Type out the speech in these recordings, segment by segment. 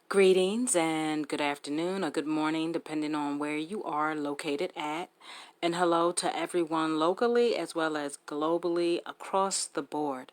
Greetings and good afternoon or good morning, depending on where you are located at. And hello to everyone locally as well as globally across the board.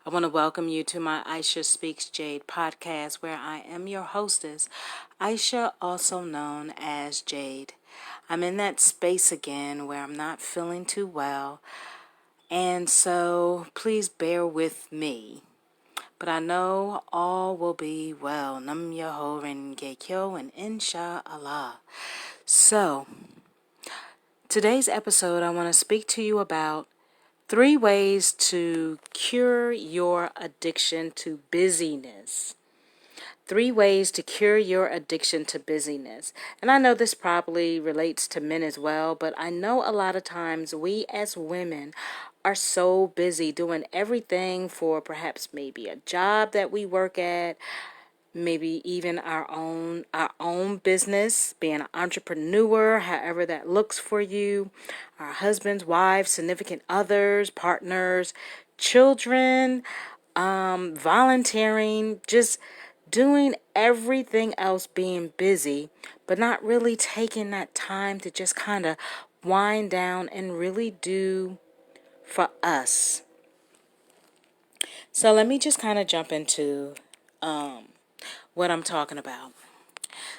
I want to welcome you to my Aisha Speaks Jade podcast, where I am your hostess, Aisha, also known as Jade. I'm in that space again where I'm not feeling too well, and so please bear with me. But I know all will be well. Nam Yoho Renge Kyo and Inshallah. So, today's episode, I want to speak to you about 3 ways to cure your addiction to busyness. 3 ways to cure your addiction to busyness. And I know this probably relates to men as well, but I know a lot of times we as women are so busy doing everything for perhaps maybe a job that we work at, maybe even our own business, being an entrepreneur, however that looks for you, our husbands, wives, significant others, partners, children, volunteering, just doing everything else, being busy, but not really taking that time to just kind of wind down and really do for us. So let me just kind of jump into what I'm talking about.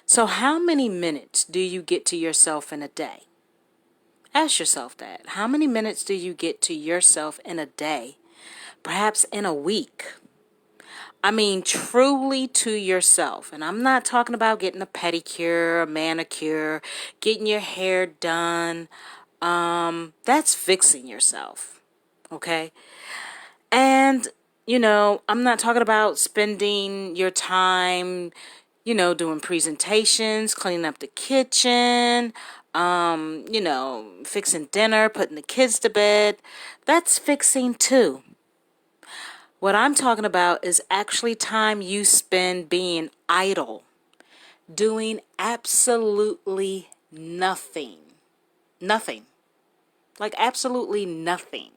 So how many minutes do you get to yourself in a day? Ask yourself that. How many minutes do you get to yourself in a day? Perhaps in a week? I mean, truly to yourself. And I'm not talking about getting a pedicure, a manicure, getting your hair done. That's fixing yourself. Okay? And, I'm not talking about spending your time, doing presentations, cleaning up the kitchen, fixing dinner, putting the kids to bed. That's fixing too. What I'm talking about is actually time you spend being idle, doing absolutely nothing. Nothing. Like absolutely nothing.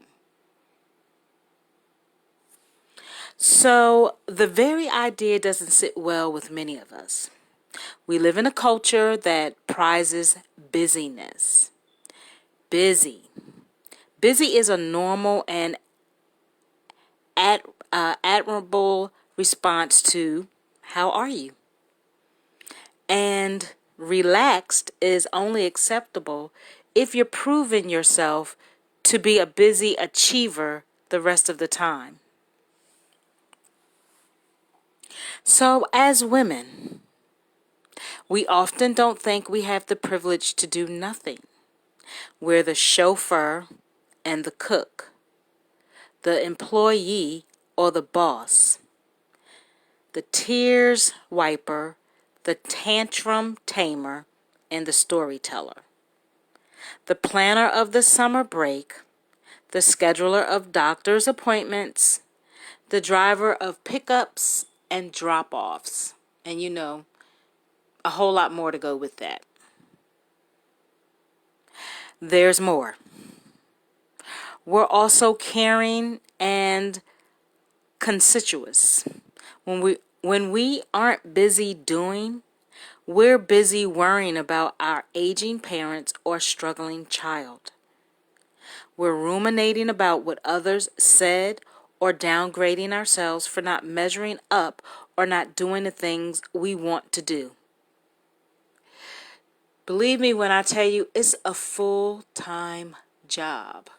So the very idea doesn't sit well with many of us. We live in a culture that prizes busyness. Busy. Busy is a normal and admirable response to how are you? And relaxed is only acceptable if you're proving yourself to be a busy achiever the rest of the time. So as women, we often don't think we have the privilege to do nothing. We're the chauffeur and the cook, the employee or the boss, the tears wiper, the tantrum tamer, and the storyteller, the planner of the summer break, the scheduler of doctor's appointments, the driver of pickups and drop-offs, and a whole lot more to go with that. There's more. We're also caring and conspicuous. When we aren't busy doing, we're busy worrying about our aging parents or struggling child. We're ruminating about what others said or downgrading ourselves for not measuring up or not doing the things we want to do. Believe me when I tell you, it's a full-time job.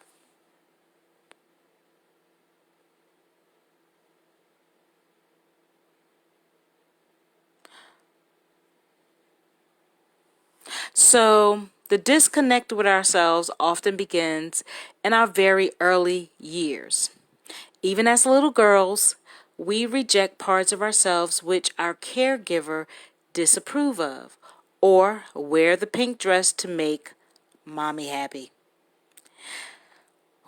So the disconnect with ourselves often begins in our very early years. Even as little girls, we reject parts of ourselves which our caregiver disapprove of, or wear the pink dress to make mommy happy.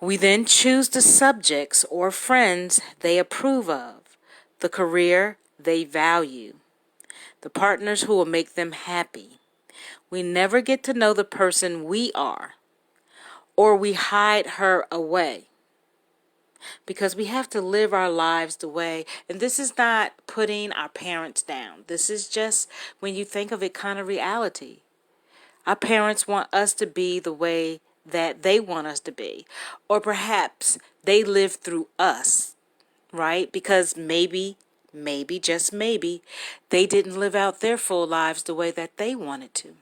We then choose the subjects or friends they approve of, the career they value, the partners who will make them happy. We never get to know the person we are, or we hide her away. because we have to live our lives the way, and this is not putting our parents down. This is just, when you think of it, kind of reality. Our parents want us to be the way that they want us to be. Or perhaps they live through us, right? Because maybe, just maybe, they didn't live out their full lives the way that they wanted to.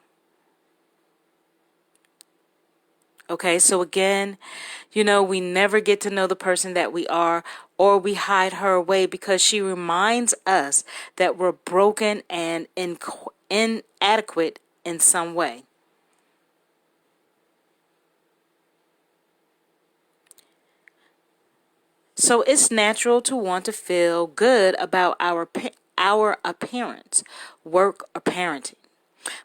Okay, so again, we never get to know the person that we are, or we hide her away because she reminds us that we're broken and inadequate in some way. So it's natural to want to feel good about our appearance, work, or parenting.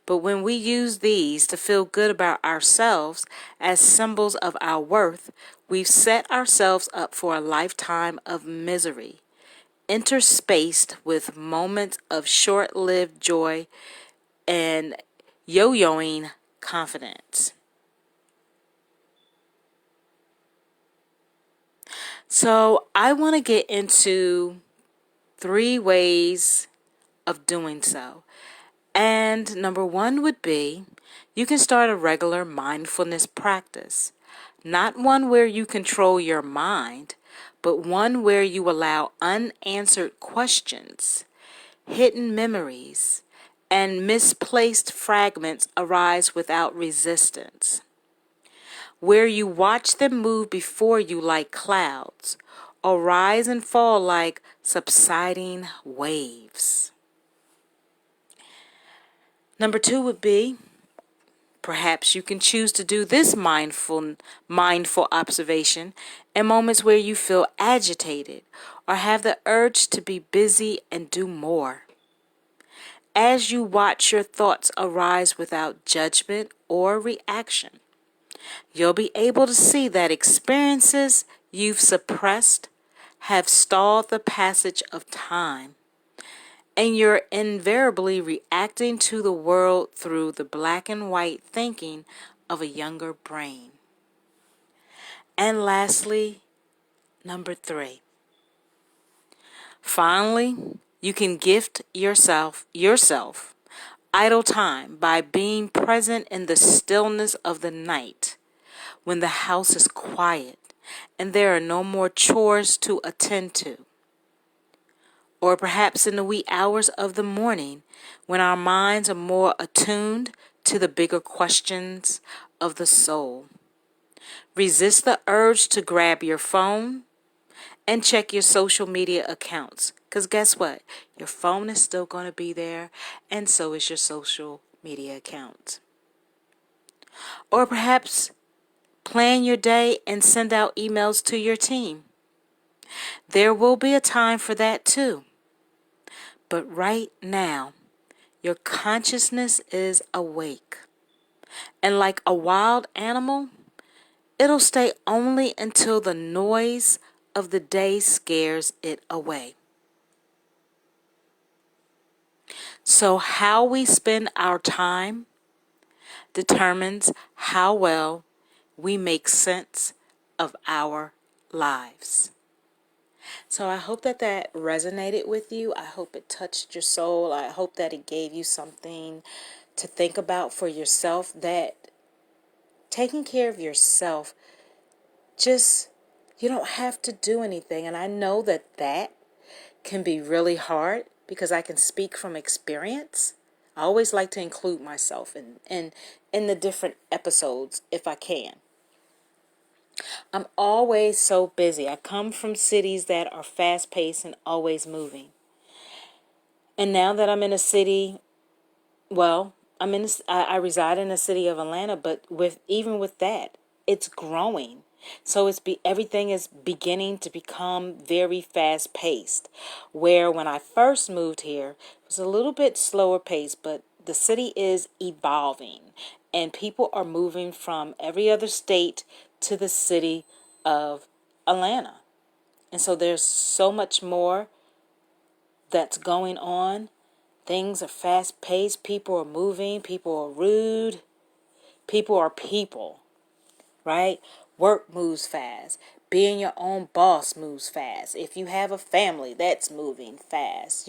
But when we use these to feel good about ourselves as symbols of our worth, we've set ourselves up for a lifetime of misery, interspaced with moments of short-lived joy and yo-yoing confidence. So I want to get into 3 ways of doing so. And number 1 would be, you can start a regular mindfulness practice. Not one where you control your mind, but one where you allow unanswered questions, hidden memories, and misplaced fragments arise without resistance. Where you watch them move before you like clouds, or rise and fall like subsiding waves. Number 2 would be, perhaps you can choose to do this mindful observation in moments where you feel agitated or have the urge to be busy and do more. As you watch your thoughts arise without judgment or reaction, you'll be able to see that experiences you've suppressed have stalled the passage of time, and you're invariably reacting to the world through the black and white thinking of a younger brain. And lastly, number 3. Finally, you can gift yourself idle time by being present in the stillness of the night, when the house is quiet and there are no more chores to attend to. Or perhaps in the wee hours of the morning, when our minds are more attuned to the bigger questions of the soul. Resist the urge to grab your phone and check your social media accounts. Because guess what? Your phone is still going to be there, and so is your social media account. Or perhaps plan your day and send out emails to your team. There will be a time for that too. But right now, your consciousness is awake. And like a wild animal, it'll stay only until the noise of the day scares it away. So how we spend our time determines how well we make sense of our lives. So I hope that resonated with you. I hope it touched your soul. I hope that it gave you something to think about for yourself, that taking care of yourself, you don't have to do anything. And I know that can be really hard, because I can speak from experience. I always like to include myself in the different episodes if I can. I'm always so busy. I come from cities that are fast-paced and always moving. And now that I'm in a city, well, I reside in the city of Atlanta, but even with that, it's growing. So everything is beginning to become very fast-paced. Where when I first moved here, it was a little bit slower paced, but the city is evolving, and people are moving from every other state to the city of Atlanta. And so there's so much more that's going on. Things are fast-paced. People are moving. People are rude. People are people, right? Work moves fast. Being your own boss moves fast. If you have a family, that's moving fast.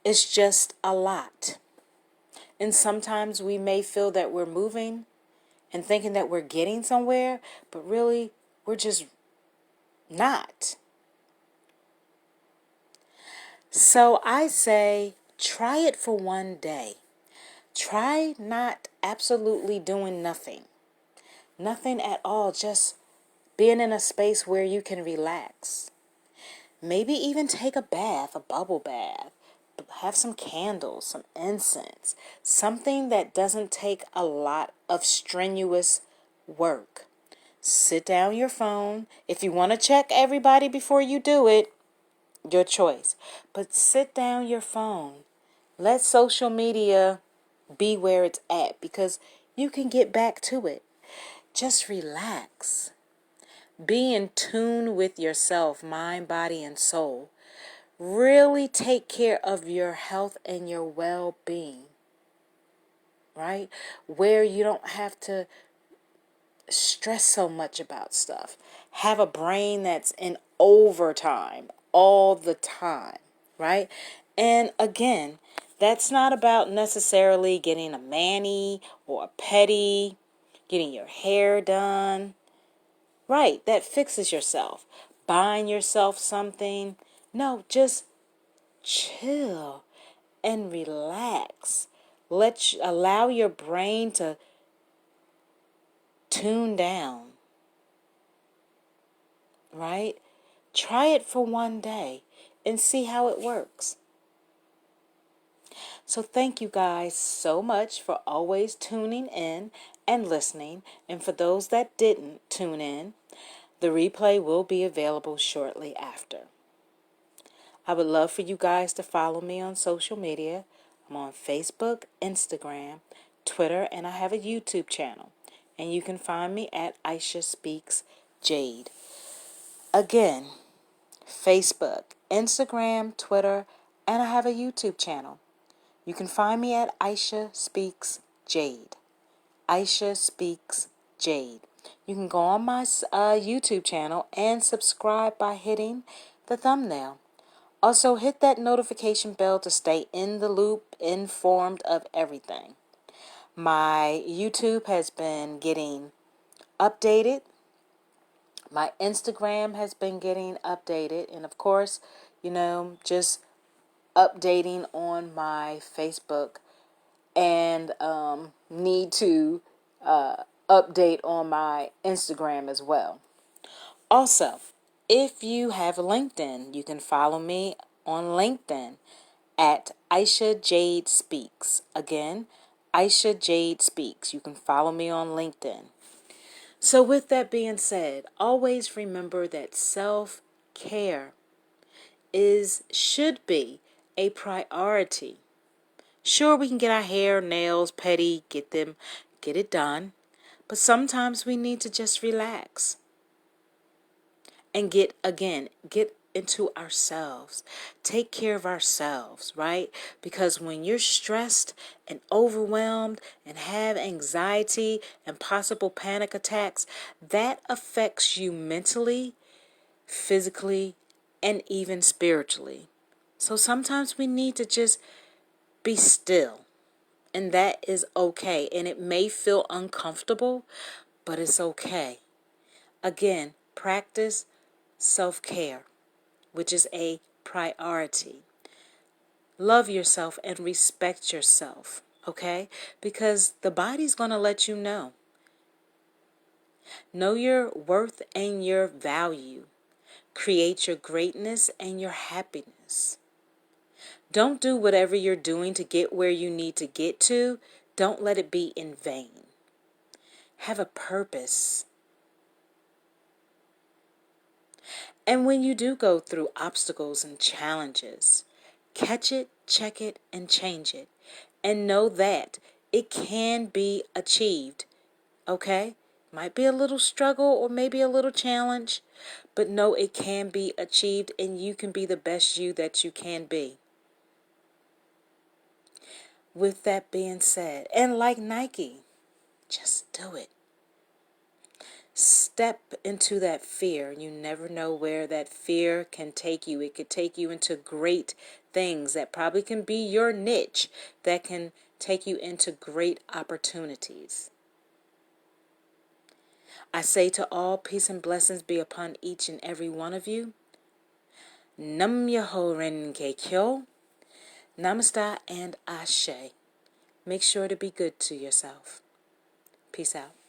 It's just a lot. And sometimes we may feel that we're moving and thinking that we're getting somewhere, but really we're just not. So I say, try it for one day. Try not absolutely doing nothing. Nothing at all, just being in a space where you can relax. Maybe even take a bath, a bubble bath. Have some candles, some incense. Something that doesn't take a lot of strenuous work. Sit down your phone. If you want to check everybody before you do it, your choice. But sit down your phone. Let social media be where it's at, because you can get back to it. Just relax. Be in tune with yourself, mind, body, and soul. Really take care of your health and your well-being, right? Where you don't have to stress so much about stuff. Have a brain that's in overtime all the time, right? And again, that's not about necessarily getting a mani or a pedi, getting your hair done. Right, that fixes yourself. Buying yourself something. No, just chill and relax. Allow your brain to tune down. Right? Try it for one day and see how it works. So thank you guys so much for always tuning in and listening. And for those that didn't tune in, the replay will be available shortly after. I would love for you guys to follow me on social media. I'm on Facebook, Instagram, Twitter, and I have a YouTube channel. And you can find me at Aisha Speaks Jade. Again, Facebook, Instagram, Twitter, and I have a YouTube channel. You can find me at Aisha Speaks Jade. Aisha Speaks Jade. You can go on my YouTube channel and subscribe by hitting the thumbnail. Also, hit that notification bell to stay in the loop, informed of everything. My YouTube has been getting updated. My Instagram has been getting updated. And of course, just updating on my Facebook, and need to update on my Instagram as well. Also, if you have LinkedIn, you can follow me on LinkedIn at Aisha Jade Speaks. Again, Aisha Jade Speaks. You can follow me on LinkedIn. So with that being said, always remember that self-care should be a priority. Sure, we can get our hair, nails, pedi, get it done. But sometimes we need to just relax and get into ourselves. Take care of ourselves, right? Because when you're stressed and overwhelmed and have anxiety and possible panic attacks, that affects you mentally, physically, and even spiritually. So sometimes we need to just be still. And that is okay. And it may feel uncomfortable, but it's okay. Again, practice self-care, which is a priority. Love yourself and respect yourself, okay? Because the body's going to let you know. Know your worth and your value. Create your greatness and your happiness. Don't do whatever you're doing to get where you need to get to. Don't let it be in vain. Have a purpose. And when you do go through obstacles and challenges, catch it, check it, and change it. And know that it can be achieved, okay? Might be a little struggle or maybe a little challenge, but know it can be achieved and you can be the best you that you can be. With that being said, and like Nike, just do it. Step into that fear. You never know where that fear can take you. It could take you into great things that probably can be your niche, that can take you into great opportunities. I say to all, peace and blessings be upon each and every one of you. Nam Myoho Renge Kyo. Namaste and Ashe. Make sure to be good to yourself. Peace out.